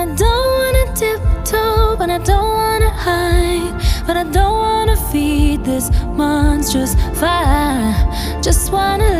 I don't wanna tiptoe, but I don't wanna hide, but I don't wanna feed this monstrous fire. Just wanna